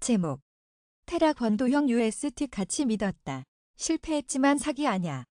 제목. 테라 권도형 UST 같이 믿었다. 실패했지만 사기 아냐.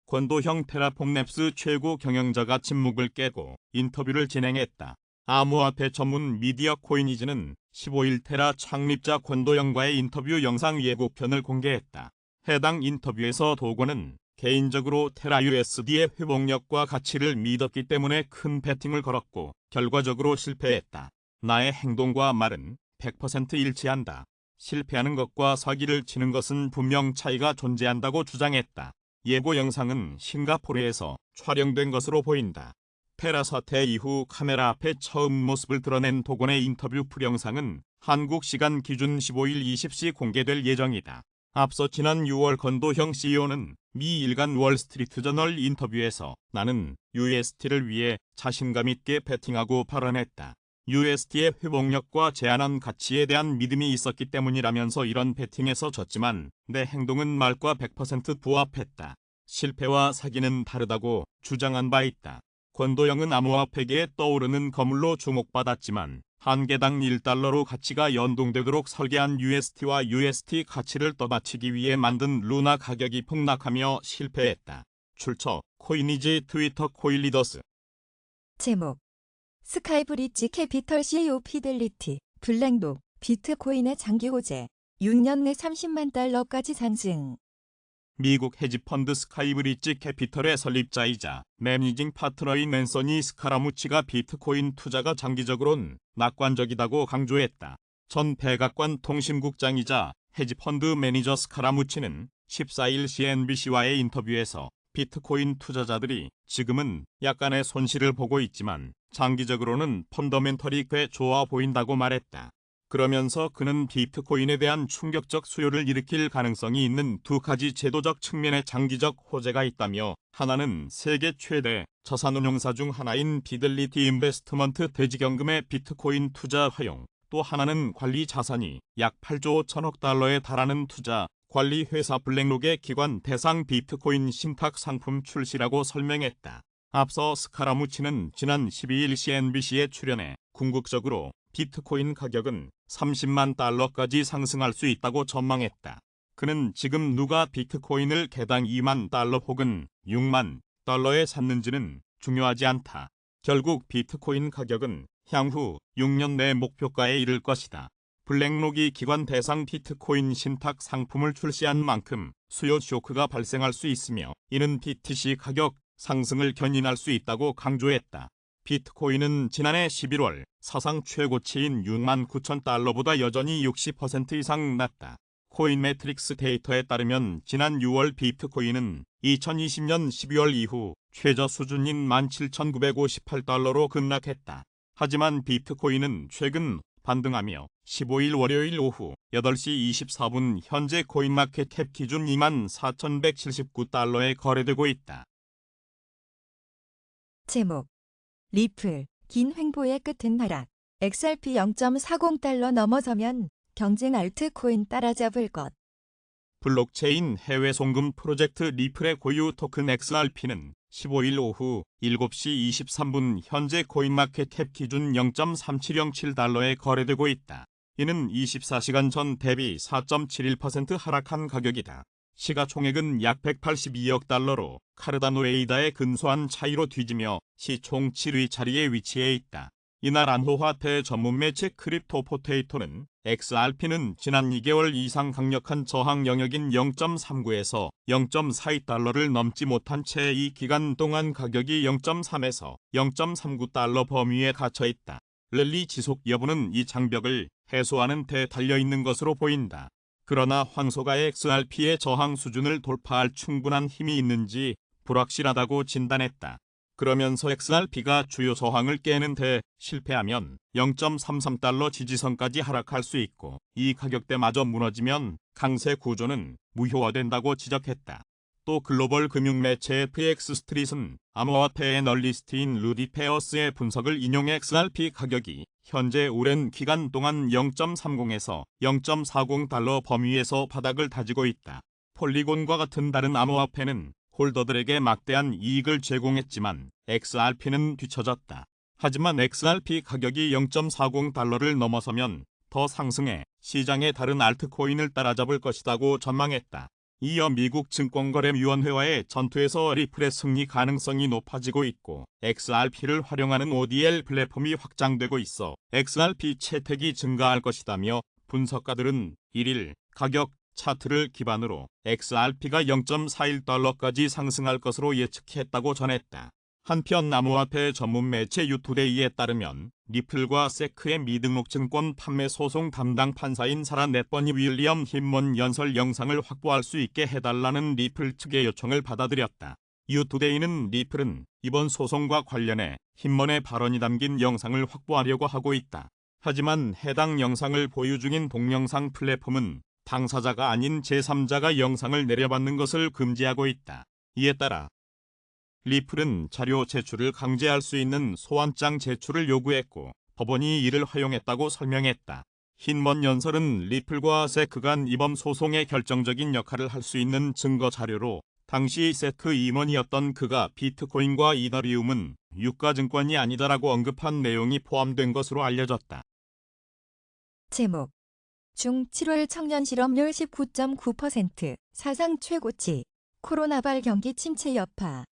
권도형 테라폼랩스 최고 경영자가 침묵을 깨고 인터뷰를 진행했다. 암호화폐 전문 미디어 코이니즈는 15일 테라 창립자 권도형과의 인터뷰 영상 예고편을 공개했다. 해당 인터뷰에서 도건은 개인적으로 테라 USD의 회복력과 가치를 믿었기 때문에 큰 베팅을 걸었고 결과적으로 실패했다. 나의 행동과 말은 100% 일치한다. 실패하는 것과 사기를 치는 것은 분명 차이가 존재한다고 주장했다. 예고 영상은 싱가포르에서 촬영된 것으로 보인다. 테라 사태 이후 카메라 앞에 처음 모습을 드러낸 도건의 인터뷰 풀영상은 한국 시간 기준 15일 20시 공개될 예정이다. 앞서 지난 6월 권도형 CEO는 미 일간 월스트리트저널 인터뷰에서 나는 UST를 위해 자신감 있게 베팅하고 발언했다. UST의 회복력과 제한한 가치에 대한 믿음이 있었기 때문이라면서 이런 베팅에서 졌지만 내 행동은 말과 100% 부합했다. 실패와 사기는 다르다고 주장한 바 있다. 권도형은 암호화폐계에 떠오르는 거물로 주목받았지만 한 개당 1달러로 가치가 연동되도록 설계한 UST와 UST 가치를 떠받치기 위해 만든 루나 가격이 폭락하며 실패했다. 출처 코이니즈 트위터 코일리더스. 제목. 스카이브리지 캐피털 CEO 피델리티, 블랙록, 비트코인의 장기 호재, 6년 내 30만 달러까지 상승. 미국 헤지펀드 스카이브리지 캐피털의 설립자이자 매니징 파트너인 앤서니 스카라무치가 비트코인 투자가 장기적으론 낙관적이다고 강조했다. 전 백악관 통신국장이자 헤지펀드 매니저 스카라무치는 14일 CNBC와의 인터뷰에서 비트코인 투자자들이 지금은 약간의 손실을 보고 있지만 장기적으로는 펀더멘털이 꽤 좋아 보인다고 말했다. 그러면서 그는 비트코인에 대한 충격적 수요를 일으킬 가능성이 있는 두 가지 제도적 측면의 장기적 호재가 있다며 하나는 세계 최대 자산운용사 중 하나인 피델리티 인베스트먼트 대지경금의 비트코인 투자 허용, 또 하나는 관리 자산이 약 8조 5천억 달러에 달하는 투자 관리 회사 블랙록의 기관 대상 비트코인 신탁 상품 출시라고 설명했다. 앞서 스카라무치는 지난 12일 CNBC에 출연해 궁극적으로 비트코인 가격은 30만 달러까지 상승할 수 있다고 전망했다. 그는 지금 누가 비트코인을 개당 2만 달러 혹은 6만 달러에 샀는지는 중요하지 않다. 결국 비트코인 가격은 향후 6년 내 목표가에 이를 것이다. 블랙록이 기관 대상 비트코인 신탁 상품을 출시한 만큼 수요 쇼크가 발생할 수 있으며 이는 BTC 가격 상승을 견인할 수 있다고 강조했다. 비트코인은 지난해 11월 사상 최고치인 6만 9천 달러보다 여전히 60% 이상 낮다. 코인매트릭스 데이터에 따르면 지난 6월 비트코인은 2020년 12월 이후 최저 수준인 17,958달러로 급락했다. 하지만 비트코인은 최근 반등하며 15일 월요일 오후 8시 24분 현재 코인마켓캡 기준 24,179달러에 거래되고 있다. 제목. 리플, 긴 횡보의 끝은 하락. XRP 0.40달러 넘어서면 경쟁 알트코인 따라잡을 것. 블록체인 해외 송금 프로젝트 리플의 고유 토큰 XRP는 15일 오후 7시 23분 현재 코인마켓캡 기준 0.3707달러에 거래되고 있다. 이는 24시간 전 대비 4.71% 하락한 가격이다. 시가총액은 약 182억 달러로 카르다노 에이다의 근소한 차이로 뒤지며 시총 7위 자리에 위치해 있다. 이날 암호화폐 전문 매체 크립토포테이토는 XRP는 지난 2개월 이상 강력한 저항 영역인 0.39에서 0.42달러를 넘지 못한 채 이 기간 동안 가격이 0.3에서 0.39달러 범위에 갇혀 있다. 랠리 지속 여부는 이 장벽을 해소하는 데 달려있는 것으로 보인다. 그러나 황소가의 XRP의 저항 수준을 돌파할 충분한 힘이 있는지 불확실하다고 진단했다. 그러면서 XRP가 주요 저항을 깨는 데 실패하면 0.33달러 지지선까지 하락할 수 있고 이 가격대마저 무너지면 강세 구조는 무효화된다고 지적했다. 또 글로벌 금융매체 FX스트릿은 암호화폐 애널리스트인 루디 페어스의 분석을 인용해 XRP 가격이 현재 오랜 기간 동안 0.30에서 0.40달러 범위에서 바닥을 다지고 있다. 폴리곤과 같은 다른 암호화폐는 홀더들에게 막대한 이익을 제공했지만 XRP는 뒤처졌다. 하지만 XRP 가격이 0.40달러를 넘어서면 더 상승해 시장의 다른 알트코인을 따라잡을 것이라고 전망했다. 이어 미국 증권거래위원회와의 전투에서 리플의 승리 가능성이 높아지고 있고 XRP를 활용하는 ODL 플랫폼이 확장되고 있어 XRP 채택이 증가할 것이다며 분석가들은 1일 가격 차트를 기반으로 XRP가 0.41달러까지 상승할 것으로 예측했다고 전했다. 한편 암호화폐 전문 매체 유투데이에 따르면 리플과 세크의 미등록 증권 판매 소송 담당 판사인 사라 넷버니 윌리엄 힌먼 연설 영상을 확보할 수 있게 해달라는 리플 측의 요청을 받아들였다. 유투데이는 리플은 이번 소송과 관련해 힌먼의 발언이 담긴 영상을 확보하려고 하고 있다. 하지만 해당 영상을 보유 중인 동영상 플랫폼은 당사자가 아닌 제3자가 영상을 내려받는 것을 금지하고 있다. 이에 따라 리플은 자료 제출을 강제할 수 있는 소환장 제출을 요구했고 법원이 이를 허용했다고 설명했다. 힌먼 연설은 리플과 세크 간 이번 소송에 결정적인 역할을 할 수 있는 증거 자료로 당시 세크 임원이었던 그가 비트코인과 이더리움은 유가증권이 아니다라고 언급한 내용이 포함된 것으로 알려졌다. 제목 중 7월 청년 실업률 19.9% 사상 최고치 코로나발 경기 침체 여파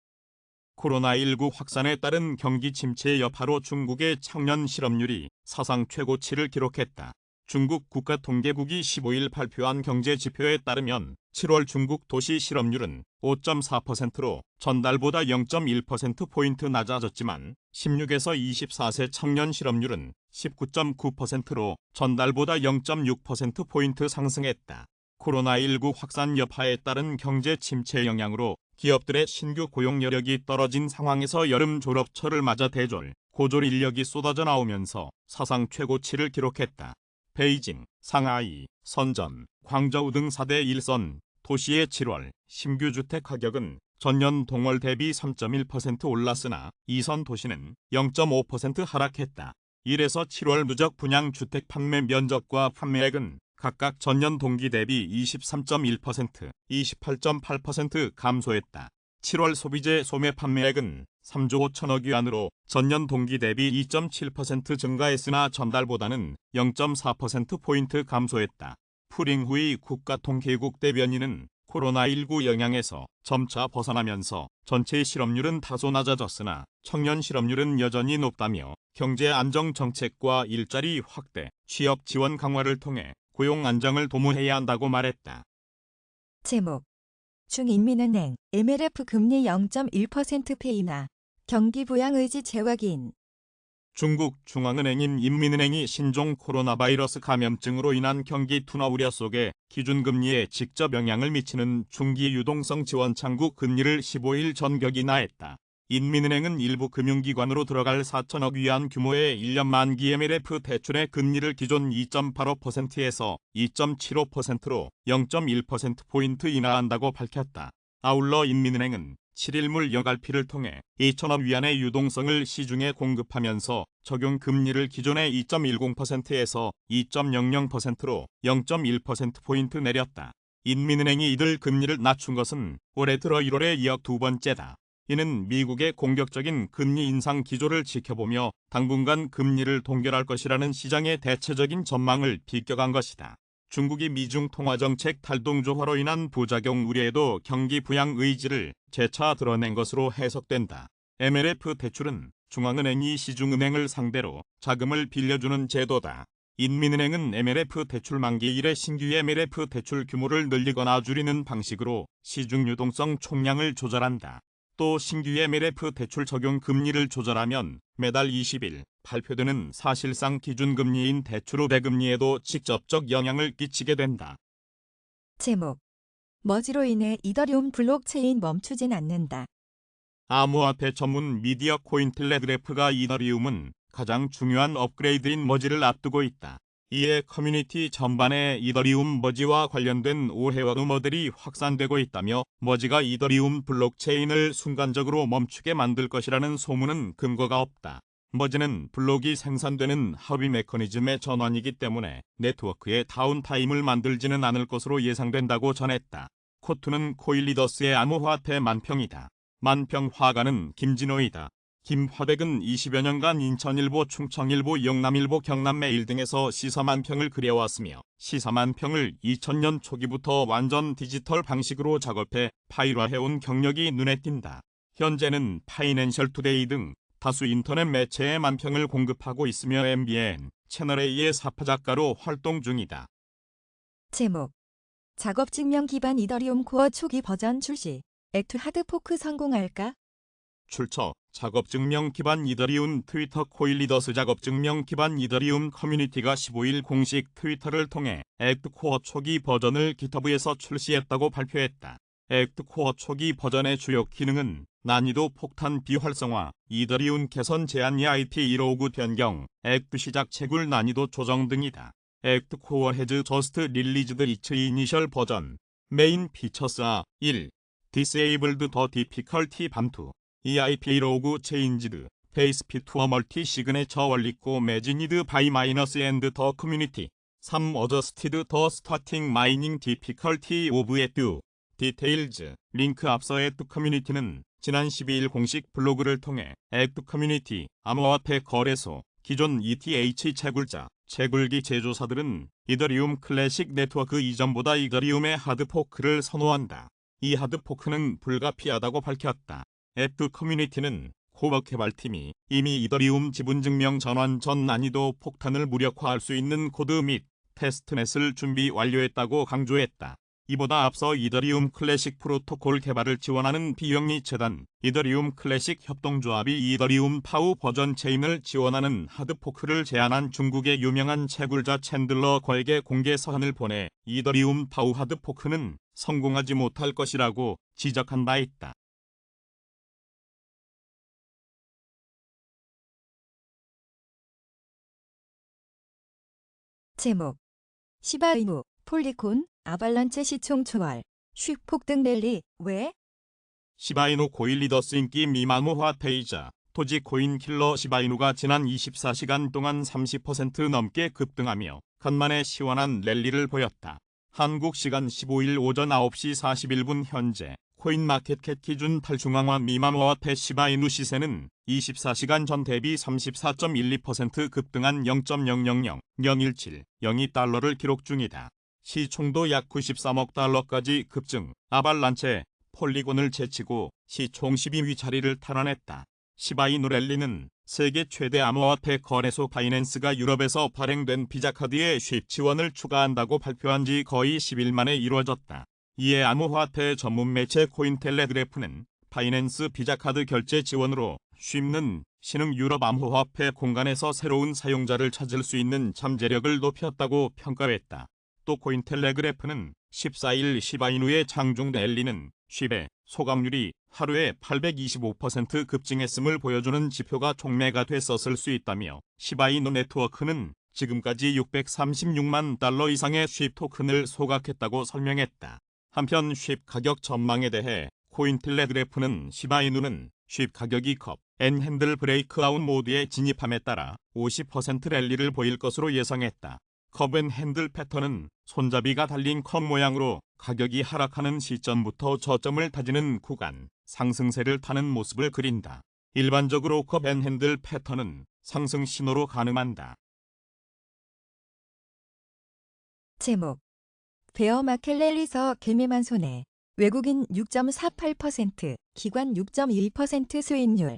코로나19 확산에 따른 경기 침체 여파로 중국의 청년 실업률이 사상 최고치를 기록했다. 중국 국가통계국이 15일 발표한 경제 지표에 따르면 7월 중국 도시 실업률은 5.4%로 전달보다 0.1%포인트 낮아졌지만 16에서 24세 청년 실업률은 19.9%로 전달보다 0.6%포인트 상승했다. 코로나19 확산 여파에 따른 경제 침체 영향으로 기업들의 신규 고용 여력이 떨어진 상황에서 여름 졸업철을 맞아 대졸, 고졸 인력이 쏟아져 나오면서 사상 최고치를 기록했다. 베이징, 상하이, 선전, 광저우 등 4대 1선 도시의 7월 신규 주택 가격은 전년 동월 대비 3.1% 올랐으나 2선 도시는 0.5% 하락했다. 1에서 7월 누적 분양 주택 판매 면적과 판매액은 각각 전년 동기 대비 23.1%, 28.8% 감소했다. 7월 소비재 소매 판매액은 3조 5천억 위안으로 전년 동기 대비 2.7% 증가했으나 전달보다는 0.4%포인트 감소했다. 푸링후이 국가통계국 대변인은 코로나19 영향에서 점차 벗어나면서 전체 실업률은 다소 낮아졌으나 청년 실업률은 여전히 높다며 경제 안정 정책과 일자리 확대, 취업 지원 강화를 통해 고용 안정을 도모해야 한다고 말했다. 제목 중인민은행 MLF 금리 0.1% 폐인화 경기 부양 의지 재확인 중국 중앙은행인 인민은행이 신종 코로나 바이러스 감염증으로 인한 경기 둔화 우려 속에 기준금리에 직접 영향을 미치는 중기 유동성 지원 창구 금리를 15일 전격 인하했다. 인민은행은 일부 금융기관으로 들어갈 4천억 위안 규모의 1년 만기 MLF 대출의 금리를 기존 2.85%에서 2.75%로 0.1%포인트 인하한다고 밝혔다. 아울러 인민은행은 7일물 여갈피를 통해 2천억 위안의 유동성을 시중에 공급하면서 적용 금리를 기존의 2.10%에서 2.00%로 0.1%포인트 내렸다. 인민은행이 이들 금리를 낮춘 것은 올해 들어 1월에 이어 두 번째다. 이는 미국의 공격적인 금리 인상 기조를 지켜보며 당분간 금리를 동결할 것이라는 시장의 대체적인 전망을 비껴간 것이다. 중국이 미중 통화정책 탈동조화로 인한 부작용 우려에도 경기 부양 의지를 재차 드러낸 것으로 해석된다. MLF 대출은 중앙은행이 시중은행을 상대로 자금을 빌려주는 제도다. 인민은행은 MLF 대출 만기일에 신규 MLF 대출 규모를 늘리거나 줄이는 방식으로 시중 유동성 총량을 조절한다. 또 신규 MLF 대출 적용 금리를 조절하면 매달 20일 발표되는 사실상 기준금리인 대출 우대금리에도 직접적 영향을 끼치게 된다. 제목 머지로 인해 이더리움 블록체인 멈추진 않는다. 암호화폐 전문 미디어 코인텔레그래프가 이더리움은 가장 중요한 업그레이드인 머지를 앞두고 있다. 이에 커뮤니티 전반에 이더리움 머지와 관련된 오해와 루머들이 확산되고 있다며 머지가 이더리움 블록체인을 순간적으로 멈추게 만들 것이라는 소문은 근거가 없다. 머지는 블록이 생산되는 합의 메커니즘의 전환이기 때문에 네트워크에 다운타임을 만들지는 않을 것으로 예상된다고 전했다. 코투는 코일리더스의 암호화폐 만평이다. 만평 화가는 김진호이다. 김화백은 20여 년간 인천일보, 충청일보, 영남일보, 경남매일 등에서 시사만 평을 그려왔으며 시사만 평을 2000년 초기부터 완전 디지털 방식으로 작업해 파일화해온 경력이 눈에 띈다. 현재는 파이낸셜 투데이 등 다수 인터넷 매체에 만평을 공급하고 있으며 MBN, 채널A의 사파작가로 활동 중이다. 제목. 작업 증명 기반 이더리움 코어 초기 버전 출시. 액트 하드포크 성공할까? 출처 작업 증명 기반 이더리움 트위터 코일리더스 작업 증명 기반 이더리움 커뮤니티가 15일 공식 트위터를 통해 액트 코어 초기 버전을 GitHub에서 출시했다고 발표했다. 액트 코어 초기 버전의 주요 기능은 난이도 폭탄 비활성화, 이더리움 개선 제한 EIP159 변경, 액트 시작 채굴 난이도 조정 등이다. 액트 코어 해즈 저스트 릴리즈드 이츠 이니셜 버전 메인 피처스 1. 디세이블드 더 디피컬티 밤2 EIP159 체인지드 페이스피 투어 멀티 시그네처 원리코 매지니드 바이 마이너스 앤드 더 커뮤니티 3. 어저스티드 더 스타팅 마이닝 디피컬티 오브 액트 디테일즈 링크 앞서 액트 커뮤니티는 지난 12일 공식 블로그를 통해 액트 커뮤니티 암호화폐 거래소 기존 ETH 채굴자 채굴기 제조사들은 이더리움 클래식 네트워크 이전보다 이더리움의 하드포크를 선호한다. 이 하드포크는 불가피하다고 밝혔다. 액트 커뮤니티는 코어 개발팀이 이미 이더리움 지분증명 전환 전 난이도 폭탄을 무력화할 수 있는 코드 및 테스트넷을 준비 완료했다고 강조했다. 이보다 앞서 이더리움 클래식 프로토콜 개발을 지원하는 비영리 재단 이더리움 클래식 협동조합이 이더리움 파우 버전 체인을 지원하는 하드포크를 제안한 중국의 유명한 채굴자 챈들러 거에게 공개 서한을 보내 이더리움 파우 하드포크는 성공하지 못할 것이라고 지적한 바 있다. 제목. 시바이누, 폴리콘, 아발란체 시총 초월, 쉽 폭등 랠리, 왜? 시바이누 코일리더스 인기 미만호화 페이자 토지 코인 킬러 시바이누가 지난 24시간 동안 30% 넘게 급등하며 간만에 시원한 랠리를 보였다. 한국 시간 15일 오전 9시 41분 현재 코인마켓캡 기준 탈중앙화 미만호화폐 시바이누 시세는 24시간 전 대비 34.12% 급등한 0.00001702달러를 기록 중이다. 시총도 약 93억 달러까지 급증, 아발란체, 폴리곤을 제치고 시총 12위 자리를 탈환했다. 시바이누 랠리는 세계 최대 암호화폐 거래소 바이낸스가 유럽에서 발행된 비자카드에 쉽 지원을 추가한다고 발표한 지 거의 10일 만에 이루어졌다. 이에 암호화폐 전문 매체 코인텔레그래프는 바이낸스 비자카드 결제 지원으로 쉽는 신흥 유럽 암호화폐 공간에서 새로운 사용자를 찾을 수 있는 잠재력을 높였다고 평가했다. 또 코인텔레그래프는 14일 시바이누의 장중 랠리는 쉽의 소각률이 하루에 825% 급증했음을 보여주는 지표가 촉매가 됐었을 수 있다며 시바이누 네트워크는 지금까지 636만 달러 이상의 쉽 토큰을 소각했다고 설명했다. 한편 쉽 가격 전망에 대해 코인텔레그래프는 시바이누는 쉽 가격이 컵 앤 핸들 브레이크아웃 모드에 진입함에 따라 50% 랠리를 보일 것으로 예상했다. 컵 앤 핸들 패턴은 손잡이가 달린 컵 모양으로 가격이 하락하는 시점부터 저점을 다지는 구간, 상승세를 타는 모습을 그린다. 일반적으로 컵 앤 핸들 패턴은 상승 신호로 가늠한다. 제목. 베어마켓 랠리서 개미만 손해. 외국인 6.48%, 기관 6.2% 수익률.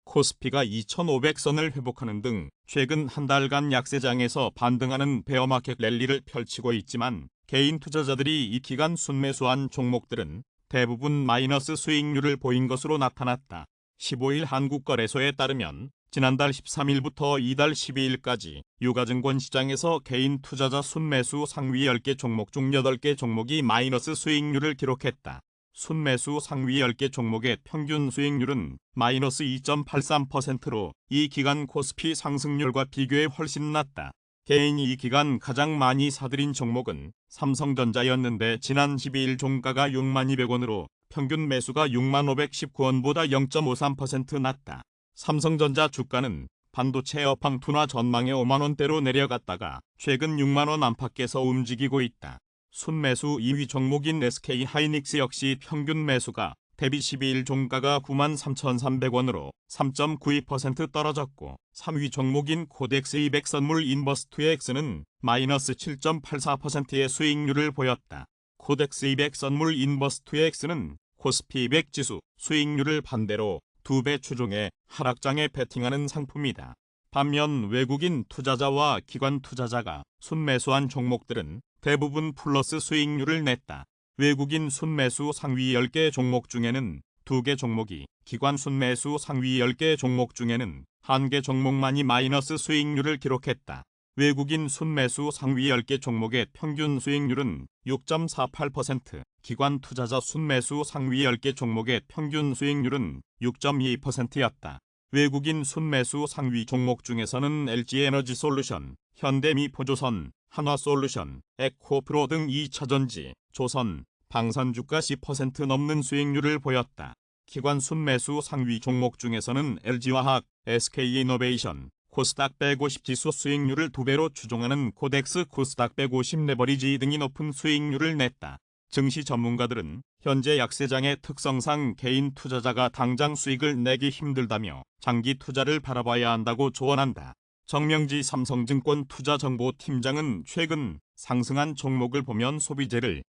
코스피가 2,500선을 회복하는 등 최근 한 달간 약세장에서 반등하는 베어마켓 랠리를 펼치고 있지만 개인 투자자들이 이 기간 순매수한 종목들은 대부분 마이너스 수익률을 보인 것으로 나타났다. 15일 한국거래소에 따르면 지난달 13일부터 이달 12일까지 유가증권 시장에서 개인 투자자 순매수 상위 10개 종목 중 8개 종목이 마이너스 수익률을 기록했다. 순매수 상위 10개 종목의 평균 수익률은 마이너스 2.83%로 이 기간 코스피 상승률과 비교해 훨씬 낮다. 개인이 이 기간 가장 많이 사들인 종목은 삼성전자였는데 지난 12일 종가가 62,200원으로 평균 매수가 65,519원보다 0.53% 낮다. 삼성전자 주가는 반도체 업황 둔화 전망에 5만원대로 내려갔다가 최근 6만원 안팎에서 움직이고 있다. 순매수 2위 종목인 SK 하이닉스 역시 평균 매수가 대비 12일 종가가 93,300원으로 3.92% 떨어졌고 3위 종목인 코덱스 200 선물 인버스2 X는 마이너스 7.84%의 수익률을 보였다. 코덱스 200 선물 인버스2 X는 코스피 200 지수 수익률을 반대로 2배 추종해 하락장에 베팅하는 상품이다. 반면 외국인 투자자와 기관 투자자가 순매수한 종목들은 대부분 플러스 수익률을 냈다. 외국인 순매수 상위 10개 종목 중에는 2개 종목이, 기관 순매수 상위 10개 종목 중에는 1개 종목만이 마이너스 수익률을 기록했다. 외국인 순매수 상위 10개 종목의 평균 수익률은 6.48%, 기관 투자자 순매수 상위 10개 종목의 평균 수익률은 6.2%였다. 외국인 순매수 상위 종목 중에서는 LG에너지솔루션, 현대미포조선, 한화솔루션, 에코프로 등 2차전지, 조선, 방산주가 10% 넘는 수익률을 보였다. 기관 순매수 상위 종목 중에서는 LG화학, SK이노베이션, 코스닥 150 지수 수익률을 2배로 추종하는 코덱스 코스닥 150 레버리지 등이 높은 수익률을 냈다. 증시 전문가들은 현재 약세장의 특성상 개인 투자자가 당장 수익을 내기 힘들다며 장기 투자를 바라봐야 한다고 조언한다. 정명지 삼성증권 투자정보팀장은 최근 상승한 종목을 보면 소비재를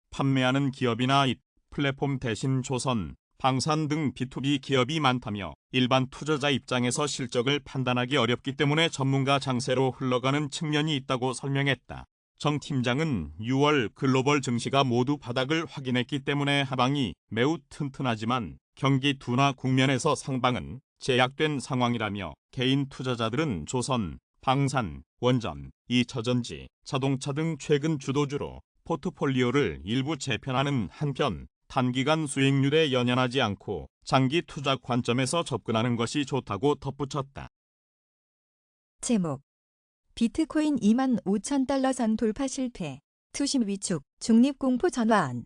판매하는 기업이나 플랫폼 대신 조선, 방산 등 B2B 기업이 많다며 일반 투자자 입장에서 실적을 판단하기 어렵기 때문에 전문가 장세로 흘러가는 측면이 있다고 설명했다. 정 팀장은 6월 글로벌 증시가 모두 바닥을 확인했기 때문에 하방이 매우 튼튼하지만 경기 둔화 국면에서 상방은 제약된 상황이라며 개인 투자자들은 조선, 방산, 원전, 2차전지, 자동차 등 최근 주도주로 포트폴리오를 일부 재편하는 한편 단기간 수익률에 연연하지 않고 장기 투자 관점에서 접근하는 것이 좋다고 덧붙였다. 제목 비트코인 25,000달러 선 돌파 실패, 투심 위축, 중립공포 전환.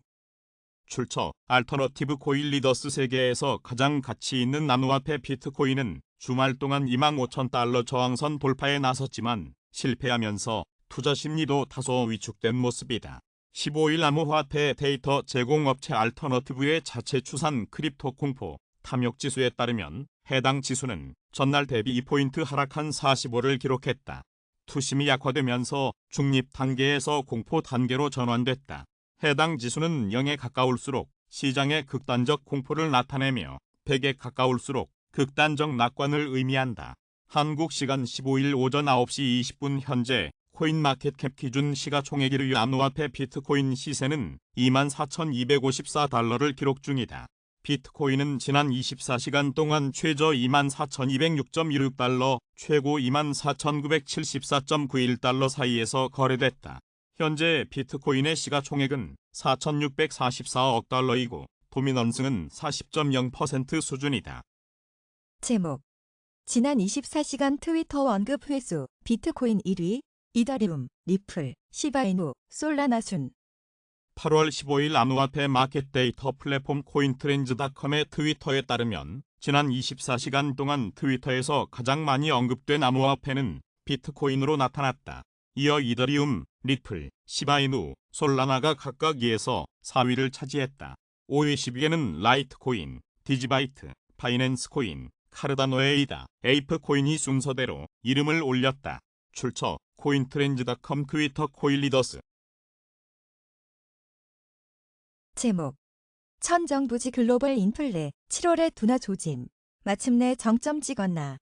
출처 알터너티브 코인 리더스 세계에서 가장 가치 있는 암호화폐 비트코인은 주말 동안 25,000달러 저항선 돌파에 나섰지만 실패하면서 투자 심리도 다소 위축된 모습이다. 15일 암호화폐 데이터 제공업체 알터너티브의 자체 추산 크립토 공포 탐욕 지수에 따르면 해당 지수는 전날 대비 2포인트 하락한 45를 기록했다. 투심이 약화되면서 중립 단계에서 공포 단계로 전환됐다. 해당 지수는 0에 가까울수록 시장의 극단적 공포를 나타내며 100에 가까울수록 극단적 낙관을 의미한다. 한국 시간 15일 오전 9시 20분 현재 코인마켓캡 기준 시가총액 암호화폐 비트코인 시세는 24,254달러를 기록 중이다. 비트코인은 지난 24시간 동안 최저 24,206.16달러, 최고 24,974.91달러 사이에서 거래됐다. 현재 비트코인의 시가총액은 4,644억 달러이고 도미넌스는 40.0% 수준이다. 제목 지난 24시간 트위터 언급 횟수 비트코인 1위, 이더리움, 리플, 시바이누, 솔라나 순. 8월 15일 암호화폐 마켓 데이터 플랫폼 코인트렌즈닷컴의 트위터에 따르면 지난 24시간 동안 트위터에서 가장 많이 언급된 암호화폐는 비트코인으로 나타났다. 이어 이더리움, 리플, 시바이누, 솔라나가 각각 2에서 4위를 차지했다. 5위 10위에는 라이트코인, 디지바이트, 바이낸스코인, 카르다노에이다, 에이프코인이 순서대로 이름을 올렸다. 출처 코인트렌즈닷컴 트위터 코인리더스. 제목 천정부지 글로벌 인플레 7월의 둔화 조짐, 마침내 정점 찍었나.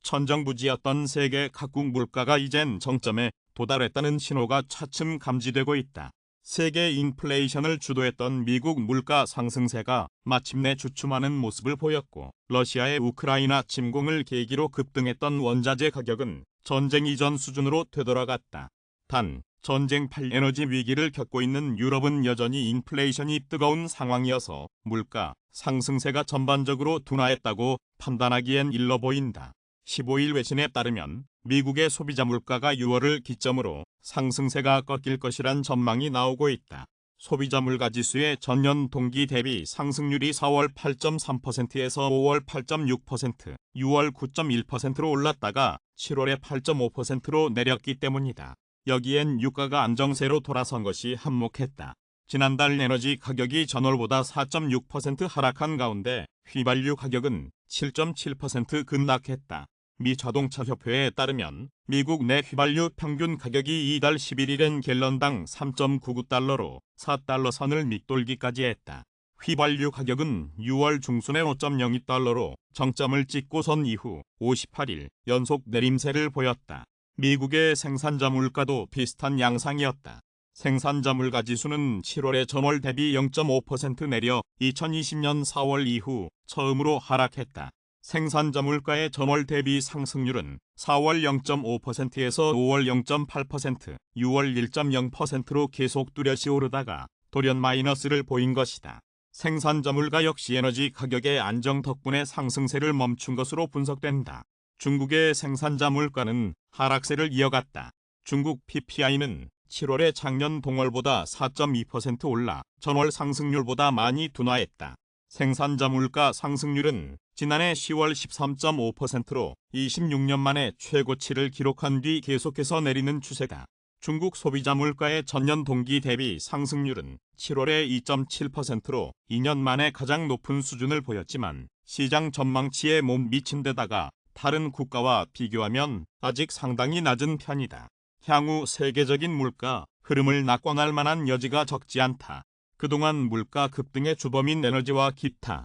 천정부지였던 세계 각국 물가가 이젠 정점에 도달했다는 신호가 차츰 감지되고 있다. 세계 인플레이션을 주도했던 미국 물가 상승세가 마침내 주춤하는 모습을 보였고 러시아의 우크라이나 침공을 계기로 급등했던 원자재 가격은 전쟁 이전 수준으로 되돌아갔다. 단 전쟁8 에너지 위기를 겪고 있는 유럽은 여전히 인플레이션이 뜨거운 상황이어서 물가 상승세가 전반적으로 둔화했다고 판단하기엔 일러 보인다. 15일 외신에 따르면 미국의 소비자 물가가 6월을 기점으로 상승세가 꺾일 것이란 전망이 나오고 있다. 소비자 물가지수의 전년 동기 대비 상승률이 4월 8.3%에서 5월 8.6%, 6월 9.1%로 올랐다가 7월에 8.5%로 내렸기 때문이다. 여기엔 유가가 안정세로 돌아선 것이 한몫했다. 지난달 에너지 가격이 전월보다 4.6% 하락한 가운데 휘발유 가격은 7.7% 급락했다. 미 자동차 협회에 따르면 미국 내 휘발유 평균 가격이 이달 11일엔 갤런당 3.99달러로 4달러 선을 밑돌기까지 했다. 휘발유 가격은 6월 중순에 5.02달러로 정점을 찍고선 이후 58일 연속 내림세를 보였다. 미국의 생산자 물가도 비슷한 양상이었다. 생산자 물가 지수는 7월에 전월 대비 0.5% 내려 2020년 4월 이후 처음으로 하락했다. 생산자 물가의 전월 대비 상승률은 4월 0.5%에서 5월 0.8%, 6월 1.0%로 계속 뚜렷이 오르다가 돌연 마이너스를 보인 것이다. 생산자 물가 역시 에너지 가격의 안정 덕분에 상승세를 멈춘 것으로 분석된다. 중국의 생산자 물가는 하락세를 이어갔다. 중국 PPI는 7월에 작년 동월보다 4.2% 올라 전월 상승률보다 많이 둔화했다. 생산자 물가 상승률은 지난해 10월 13.5%로 26년 만에 최고치를 기록한 뒤 계속해서 내리는 추세다. 중국 소비자 물가의 전년 동기 대비 상승률은 7월에 2.7%로 2년 만에 가장 높은 수준을 보였지만 시장 전망치에 못 미친 데다가 다른 국가와 비교하면 아직 상당히 낮은 편이다. 향후 세계적인 물가 흐름을 낙관할 만한 여지가 적지 않다. 그동안 물가 급등의 주범인 에너지와 기타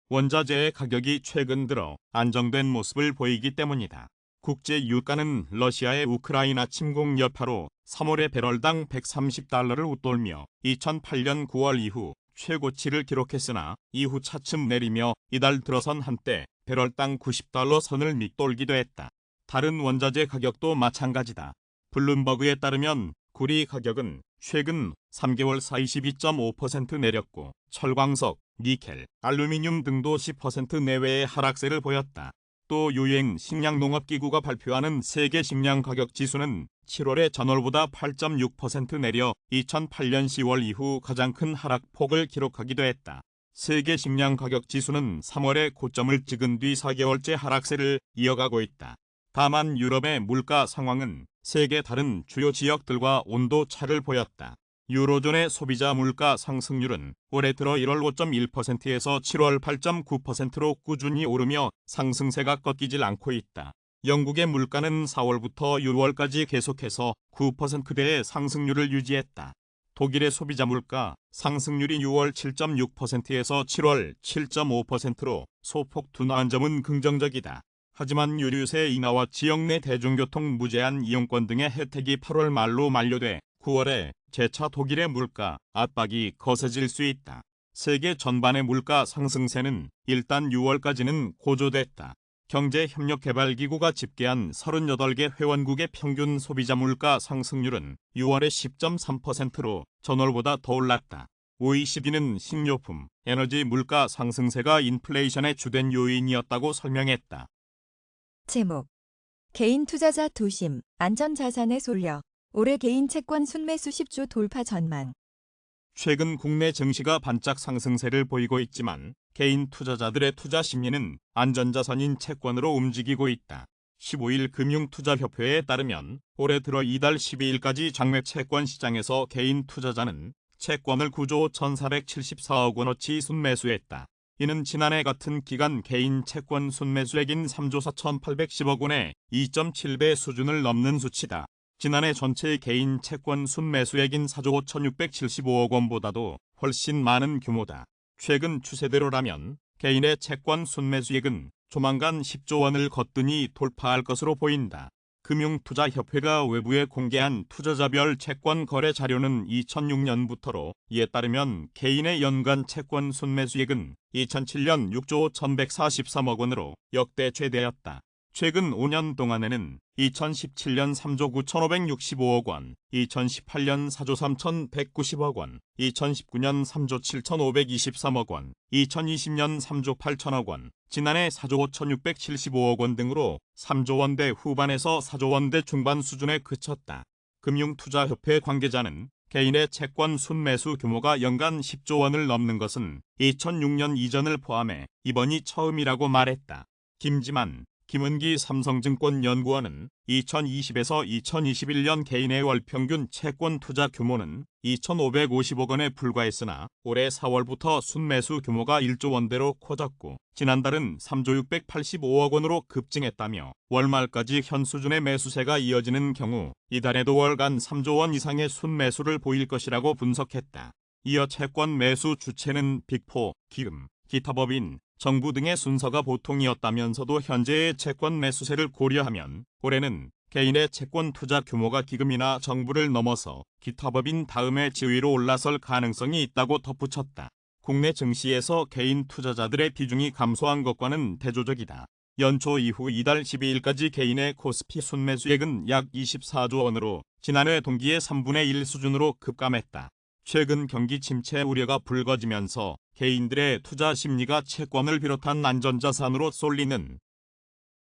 원자재의 가격이 최근 들어 안정된 모습을 보이기 때문이다. 국제 유가는 러시아의 우크라이나 침공 여파로 3월에 배럴당 130달러를 웃돌며 2008년 9월 이후 최고치를 기록했으나 이후 차츰 내리며 이달 들어선 한때 배럴당 90달러 선을 밑돌기도 했다. 다른 원자재 가격도 마찬가지다. 블룸버그에 따르면 구리 가격은 최근 3개월 사이 12.5% 내렸고 철광석, 니켈, 알루미늄 등도 10% 내외의 하락세를 보였다. 또 유엔 식량농업기구가 발표하는 세계 식량 가격 지수는 7월에 전월보다 8.6% 내려 2008년 10월 이후 가장 큰 하락폭을 기록하기도 했다. 세계 식량 가격 지수는 3월에 고점을 찍은 뒤 4개월째 하락세를 이어가고 있다. 다만 유럽의 물가 상황은 세계 다른 주요 지역들과 온도 차를 보였다. 유로존의 소비자 물가 상승률은 올해 들어 1월 5.1%에서 7월 8.9%로 꾸준히 오르며 상승세가 꺾이질 않고 있다. 영국의 물가는 4월부터 6월까지 계속해서 9%대의 상승률을 유지했다. 독일의 소비자 물가 상승률이 6월 7.6%에서 7월 7.5%로 소폭 둔화한 점은 긍정적이다. 하지만 유류세 인하와 지역 내 대중교통 무제한 이용권 등의 혜택이 8월 말로 만료돼 9월에 재차 독일의 물가 압박이 거세질 수 있다. 세계 전반의 물가 상승세는 일단 6월까지는 고조됐다. 경제협력개발기구가 집계한 38개 회원국의 평균 소비자 물가 상승률은 6월에 10.3%로 전월보다 더 올랐다. OECD는 식료품, 에너지 물가 상승세가 인플레이션의 주된 요인이었다고 설명했다. 제목 개인 투자자 도심, 안전자산에 쏠려 올해 개인 채권 순매수 10조 돌파 전망. 최근 국내 증시가 반짝 상승세를 보이고 있지만 개인 투자자들의 투자 심리는 안전자산인 채권으로 움직이고 있다. 15일 금융투자협회에 따르면 올해 들어 이달 12일까지 장외 채권 시장에서 개인 투자자는 채권을 9조 1,474억 원어치 순매수했다. 이는 지난해 같은 기간 개인 채권 순매수액인 3조 4,810억 원의 2.7배 수준을 넘는 수치다. 지난해 전체 개인 채권 순매수액인 4조 5,675억 원보다도 훨씬 많은 규모다. 최근 추세대로라면 개인의 채권 순매수액은 조만간 10조 원을 거뜬히 돌파할 것으로 보인다. 금융투자협회가 외부에 공개한 투자자별 채권 거래 자료는 2006년부터로 이에 따르면 개인의 연간 채권 순매수액은 2007년 6조 1,143억 원으로 역대 최대였다. 최근 5년 동안에는 2017년 3조 9,565억 원, 2018년 4조 3,190억 원, 2019년 3조 7,523억 원, 2020년 3조 8천억 원, 지난해 4조 5,675억 원 등으로 3조 원대 후반에서 4조 원대 중반 수준에 그쳤다. 금융투자협회 관계자는 개인의 채권 순매수 규모가 연간 10조 원을 넘는 것은 2006년 이전을 포함해 이번이 처음이라고 말했다. 김지만 김은기 삼성증권 연구원은 2020에서 2021년 개인의 월평균 채권 투자 규모는 2,550억 원에 불과했으나 올해 4월부터 순매수 규모가 1조 원대로 커졌고 지난달은 3조 685억 원으로 급증했다며 월말까지 현 수준의 매수세가 이어지는 경우 이달에도 월간 3조 원 이상의 순매수를 보일 것이라고 분석했다. 이어 채권 매수 주체는 빅4, 기금, 기타 법인, 정부 등의 순서가 보통이었다면서도 현재의 채권 매수세를 고려하면 올해는 개인의 채권 투자 규모가 기금이나 정부를 넘어서 기타 법인 다음에 지위로 올라설 가능성이 있다고 덧붙였다. 국내 증시에서 개인 투자자들의 비중이 감소한 것과는 대조적이다. 연초 이후 이달 12일까지 개인의 코스피 순매수액은 약 24조 원으로 지난해 동기의 3분의 1 수준으로 급감했다. 최근 경기 침체 우려가 불거지면서 개인들의 투자 심리가 채권을 비롯한 안전자산으로 쏠리는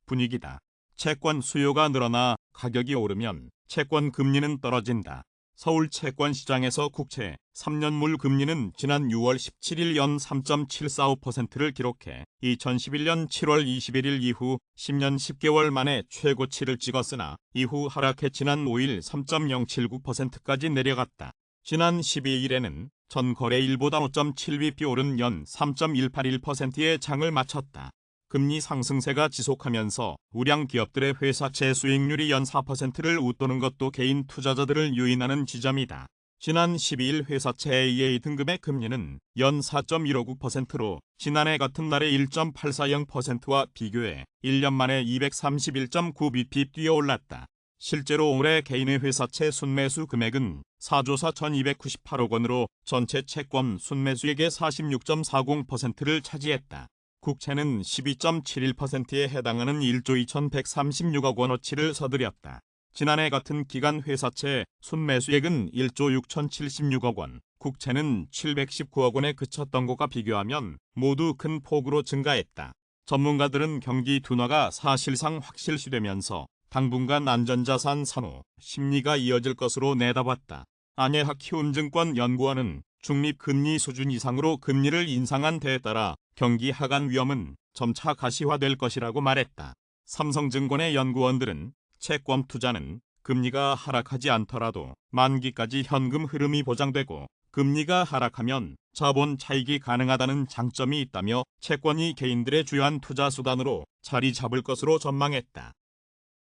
분위기다. 채권 수요가 늘어나 가격이 오르면 채권 금리는 떨어진다. 서울 채권 시장에서 국채 3년물 금리는 지난 6월 17일 연 3.745%를 기록해 2011년 7월 21일 이후 10년 10개월 만에 최고치를 찍었으나 이후 하락해 지난 5일 3.079%까지 내려갔다. 지난 12일에는 전 거래일보다 5.7bp 오른 연 3.181%의 장을 마쳤다. 금리 상승세가 지속하면서 우량 기업들의 회사채 수익률이 연 4%를 웃도는 것도 개인 투자자들을 유인하는 지점이다. 지난 12일 회사채 AA 등급의 금리는 연 4.159%로 지난해 같은 날의 1.840%와 비교해 1년 만에 231.9bp 뛰어올랐다. 실제로 올해 개인의 회사채 순매수 금액은 4조 4,298억 원으로 전체 채권 순매수액의 46.40%를 차지했다. 국채는 12.71%에 해당하는 1조 2,136억 원어치를 서들였다. 지난해 같은 기간 회사채 순매수액은 1조 6,076억 원, 국채는 719억 원에 그쳤던 것과 비교하면 모두 큰 폭으로 증가했다. 전문가들은 경기 둔화가 사실상 확실시되면서 당분간 안전자산 산호 심리가 이어질 것으로 내다봤다. 안예학 키움증권 연구원은 중립 금리 수준 이상으로 금리를 인상한 데에 따라 경기 하강 위험은 점차 가시화될 것이라고 말했다. 삼성증권의 연구원들은 채권 투자는 금리가 하락하지 않더라도 만기까지 현금 흐름이 보장되고 금리가 하락하면 자본 차익이 가능하다는 장점이 있다며 채권이 개인들의 주요한 투자 수단으로 자리 잡을 것으로 전망했다.